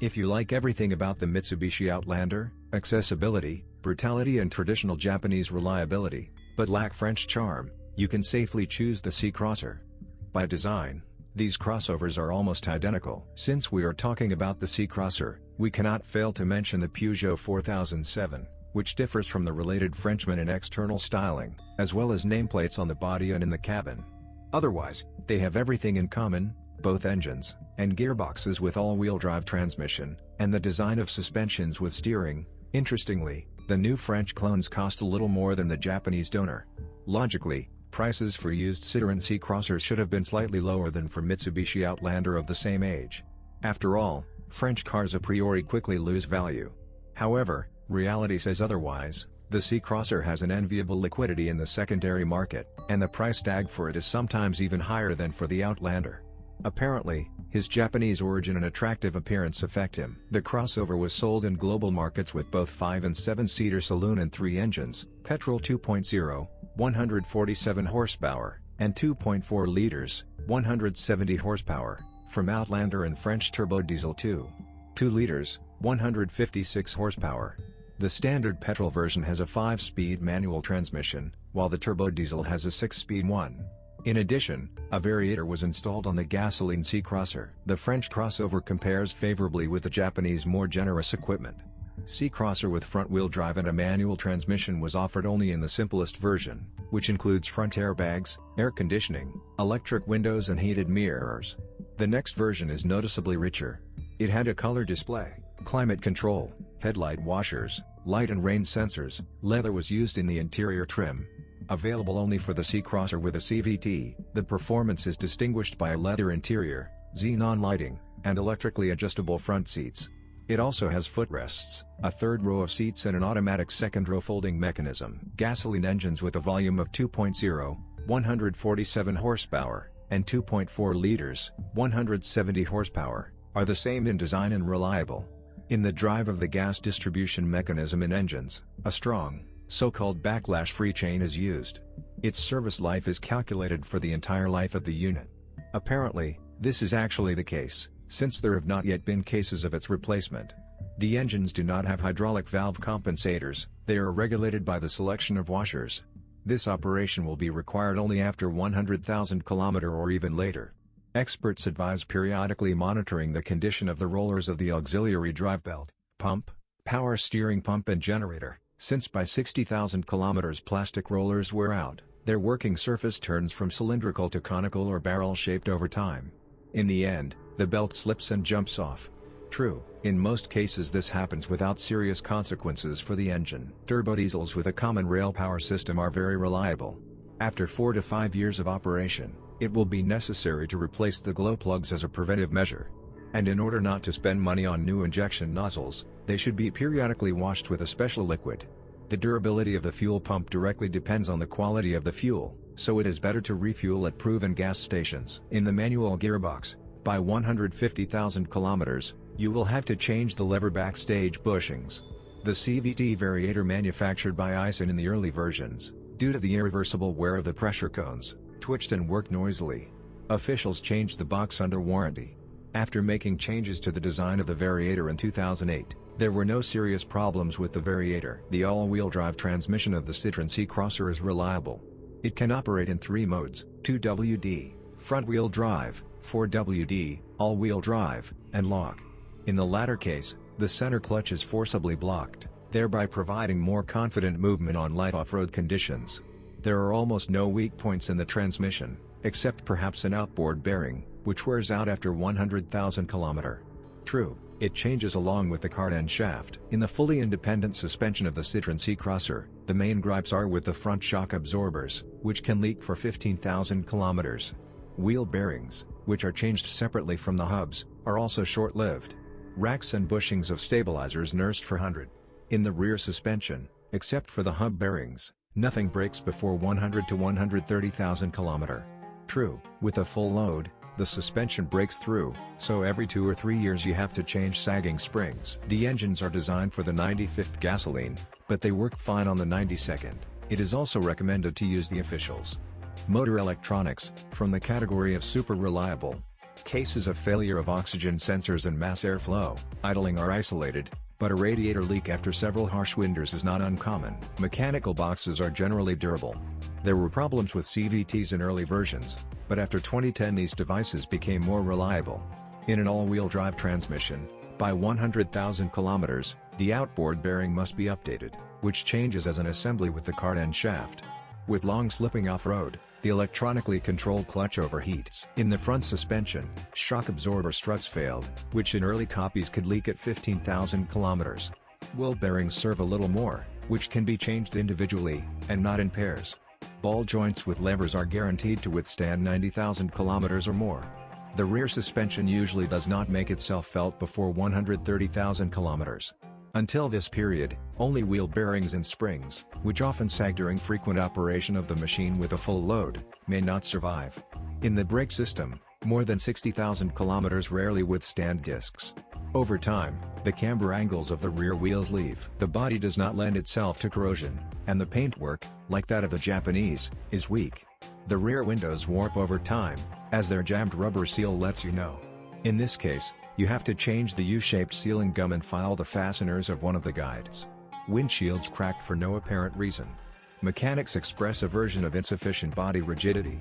If you like everything about the Mitsubishi Outlander, accessibility, brutality and traditional Japanese reliability, but lack French charm, you can safely choose the C-Crosser. By design, these crossovers are almost identical. Since we are talking about the C-Crosser, we cannot fail to mention the Peugeot 4007, which differs from the related Frenchman in external styling, as well as nameplates on the body and in the cabin. Otherwise, they have everything in common, both engines, and gearboxes with all-wheel drive transmission, and the design of suspensions with steering. Interestingly, the new French clones cost a little more than the Japanese donor. Logically, prices for used Citroen C-Crossers should have been slightly lower than for Mitsubishi Outlander of the same age. After all, French cars a priori quickly lose value. However, reality says otherwise. The C-Crosser has an enviable liquidity in the secondary market, and the price tag for it is sometimes even higher than for the Outlander. Apparently, his Japanese origin and attractive appearance affect him. The crossover was sold in global markets with both 5 and 7-seater saloon and 3 engines, petrol 2.0, 147 horsepower, and 2.4 liters, 170 horsepower, from Outlander and French turbo diesel 2 liters, 156 horsepower. The standard petrol version has a 5-speed manual transmission, while the turbo diesel has a 6-speed one. In addition, a variator was installed on the gasoline C-Crosser. The French crossover compares favorably with the Japanese more generous equipment. C-Crosser with front-wheel drive and a manual transmission was offered only in the simplest version, which includes front airbags, air conditioning, electric windows and heated mirrors. The next version is noticeably richer. It had a color display, climate control, headlight washers, light and rain sensors. Leather was used in the interior trim. Available only for the C-Crosser with a CVT, the performance is distinguished by a leather interior, xenon lighting, and electrically adjustable front seats. It also has footrests, a third row of seats and an automatic second row folding mechanism. Gasoline engines with a volume of 2.0, 147 horsepower, and 2.4 liters, 170 horsepower, are the same in design and reliable. In the drive of the gas distribution mechanism in engines, a strong, so-called backlash-free chain is used. Its service life is calculated for the entire life of the unit. Apparently, this is actually the case, since there have not yet been cases of its replacement. The engines do not have hydraulic valve compensators, they are regulated by the selection of washers. This operation will be required only after 100,000 km or even later. Experts advise periodically monitoring the condition of the rollers of the auxiliary drive belt, pump, power steering pump and generator, since by 60,000 km plastic rollers wear out. Their working surface turns from cylindrical to conical or barrel-shaped over time. In the end, the belt slips and jumps off. True, in most cases this happens without serious consequences for the engine. Turbodiesels with a common rail power system are very reliable. After 4 to 5 years of operation, it will be necessary to replace the glow plugs as a preventive measure. And in order not to spend money on new injection nozzles, they should be periodically washed with a special liquid. The durability of the fuel pump directly depends on the quality of the fuel, so it is better to refuel at proven gas stations. In the manual gearbox, by 150,000 kilometers, you will have to change the lever backstage bushings. The CVT variator manufactured by Aisin in the early versions, due to the irreversible wear of the pressure cones, twitched and worked noisily. Officials changed the box under warranty. After making changes to the design of the variator in 2008, there were no serious problems with the variator. The all-wheel drive transmission of the Citroen C-Crosser is reliable. It can operate in 3 modes, 2WD, front-wheel drive, 4WD, all-wheel drive, and lock. In the latter case, the center clutch is forcibly blocked, thereby providing more confident movement on light off-road conditions. There are almost no weak points in the transmission, except perhaps an outboard bearing, which wears out after 100,000 km. True, it changes along with the cart-end shaft. In the fully independent suspension of the Citroen C-Crosser, the main gripes are with the front shock absorbers, which can leak for 15,000 km. Wheel bearings, which are changed separately from the hubs, are also short-lived. Racks and bushings of stabilizers nursed for 100. In the rear suspension, except for the hub bearings, nothing breaks before 100 to 130,000 km. True, with a full load, the suspension breaks through, so every 2 or 3 years you have to change sagging springs. The engines are designed for the 95th gasoline, but they work fine on the 92nd. It is also recommended to use the officials' motor electronics, from the category of super reliable. Cases of failure of oxygen sensors and mass airflow, idling are isolated, but a radiator leak after several harsh winters is not uncommon. Mechanical boxes are generally durable. There were problems with CVTs in early versions, but after 2010 these devices became more reliable. In an all-wheel drive transmission, by 100,000 kilometers, the outboard bearing must be updated, which changes as an assembly with the cart end shaft. With long slipping off-road, the electronically controlled clutch overheats. In the front suspension, shock absorber struts failed, which in early copies could leak at 15,000 kilometers. Wheel bearings serve a little more, which can be changed individually, and not in pairs. Ball joints with levers are guaranteed to withstand 90,000 kilometers or more. The rear suspension usually does not make itself felt before 130,000 kilometers. Until this period, only wheel bearings and springs, which often sag during frequent operation of the machine with a full load, may not survive. In the brake system, more than 60,000 kilometers rarely withstand discs. Over time, the camber angles of the rear wheels leave. The body does not lend itself to corrosion, and the paintwork, like that of the Japanese, is weak. The rear windows warp over time, as their jammed rubber seal lets you know. In this case, you have to change the U-shaped sealing gum and file the fasteners of one of the guides. Windshields cracked for no apparent reason. Mechanics express a version of insufficient body rigidity.